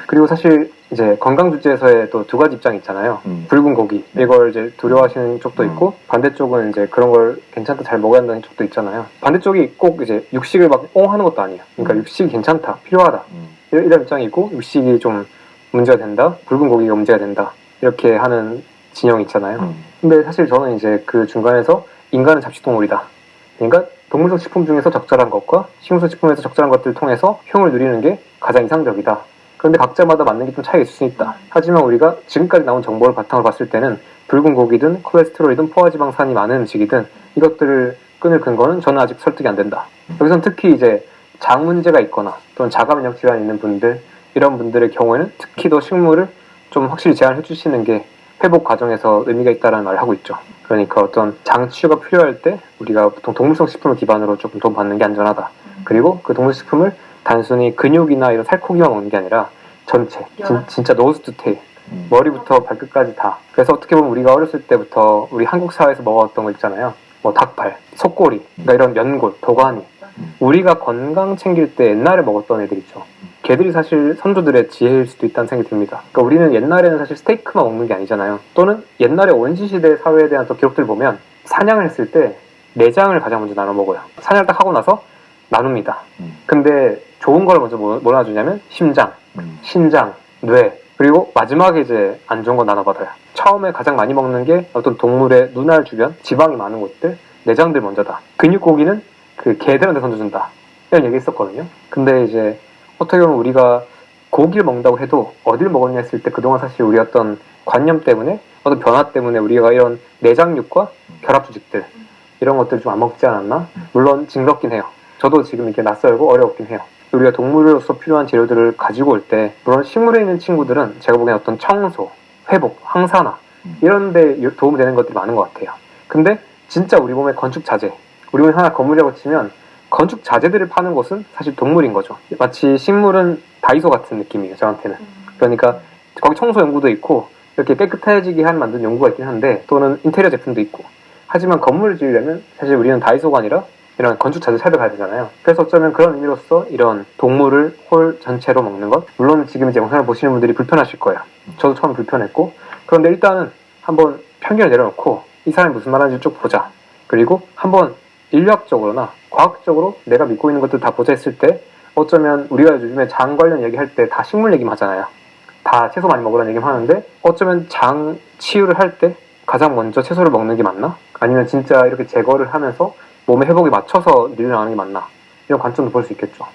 그리고 사실 이제 건강 주제에서의 또 두 가지 입장이 있잖아요. 붉은 고기 이걸 이제 두려워하시는 쪽도 있고 반대쪽은 이제 그런 걸 괜찮다 잘 먹어야 한다는 쪽도 있잖아요. 반대쪽이 꼭 이제 육식을 막 하는 것도 아니에요. 그러니까 육식이 괜찮다 필요하다 이런 입장이 있고 육식이 좀 문제가 된다 붉은 고기가 문제가 된다 이렇게 하는 진영이 있잖아요. 근데 사실 저는 이제 그 중간에서 인간은 잡식동물이다. 그러니까 동물성 식품 중에서 적절한 것과 식물성 식품에서 적절한 것들을 통해서 효용을 누리는 게 가장 이상적이다. 그런데 각자마다 맞는 게 좀 차이가 있을 수 있다. 하지만 우리가 지금까지 나온 정보를 바탕으로 봤을 때는 붉은 고기든 콜레스테롤이든 포화지방산이 많은 음식이든 이것들을 끊을 근거는 저는 아직 설득이 안 된다. 여기서는 특히 이제 장 문제가 있거나 또는 자가 면역 질환이 있는 분들 이런 분들의 경우에는 특히 더 식물을 좀 확실히 제한해 주시는 게 회복 과정에서 의미가 있다는 말을 하고 있죠. 그러니까 어떤 장 치유가 필요할 때 우리가 보통 동물성 식품을 기반으로 조금 돈 받는 게 안전하다. 그리고 그 동물성 식품을 단순히 근육이나 이런 살코기만 먹는 게 아니라 전체 진짜 노즈 투 테일 머리부터 발끝까지 다. 그래서 어떻게 보면 우리가 어렸을 때부터 우리 한국 사회에서 먹었던 거 있잖아요. 뭐 닭발, 속꼬리, 그러니까 이런 연골, 도가니 우리가 건강 챙길 때 옛날에 먹었던 애들 있죠. 걔들이 사실 선조들의 지혜일 수도 있다는 생각이 듭니다. 그러니까 우리는 옛날에는 사실 스테이크만 먹는 게 아니잖아요. 또는 옛날에 원시시대 사회에 대한 또 기록들을 보면 사냥을 했을 때 내장을 가장 먼저 나눠 먹어요. 사냥을 딱 하고 나서 나눕니다. 근데 좋은 걸 먼저 뭐 나눠주냐면 심장, 신장, 뇌 그리고 마지막에 이제 안 좋은 거 나눠받아요. 처음에 가장 많이 먹는 게 어떤 동물의 눈알 주변 지방이 많은 곳들 내장들 먼저다. 근육고기는 그 개들한테 던져준다 이런 얘기 있었거든요. 근데 이제 어떻게 보면 우리가 고기를 먹는다고 해도 어딜 먹었냐 했을 때 그동안 사실 우리 어떤 관념 때문에 어떤 변화 때문에 우리가 이런 내장육과 결합조직들 이런 것들 좀 안 먹지 않았나? 물론 징그럽긴 해요. 저도 지금 이렇게 낯설고 어렵긴 해요. 우리가 동물로서 필요한 재료들을 가지고 올 때 물론 식물에 있는 친구들은 제가 보기엔 어떤 청소, 회복, 항산화 이런 데 도움이 되는 것들이 많은 것 같아요. 근데 진짜 우리 몸의 건축 자재 우리 몸에 하나 건물이라고 치면 건축 자재들을 파는 곳은 사실 동물인 거죠. 마치 식물은 다이소 같은 느낌이에요, 저한테는. 그러니까 거기 청소 연구도 있고 이렇게 깨끗해지게 한 만든 연구가 있긴 한데 또는 인테리어 제품도 있고 하지만 건물을 지으려면 사실 우리는 다이소가 아니라 이런 건축 자재 찾아가야 되잖아요. 그래서 어쩌면 그런 의미로서 이런 동물을 홀 전체로 먹는 것 물론 지금 이제 영상을 보시는 분들이 불편하실 거예요. 저도 처음 불편했고 그런데 일단은 한번 편견을 내려놓고 이 사람이 무슨 말하는지 쭉 보자. 그리고 한번 인류학적으로나 과학적으로 내가 믿고 있는 것들 다 보자 했을 때 어쩌면 우리가 요즘에 장 관련 얘기할 때 다 식물 얘기만 하잖아요. 다 채소 많이 먹으라는 얘기만 하는데 어쩌면 장 치유를 할 때 가장 먼저 채소를 먹는 게 맞나? 아니면 진짜 이렇게 제거를 하면서 몸의 회복에 맞춰서 일을 하는 게 맞나? 이런 관점도 볼 수 있겠죠.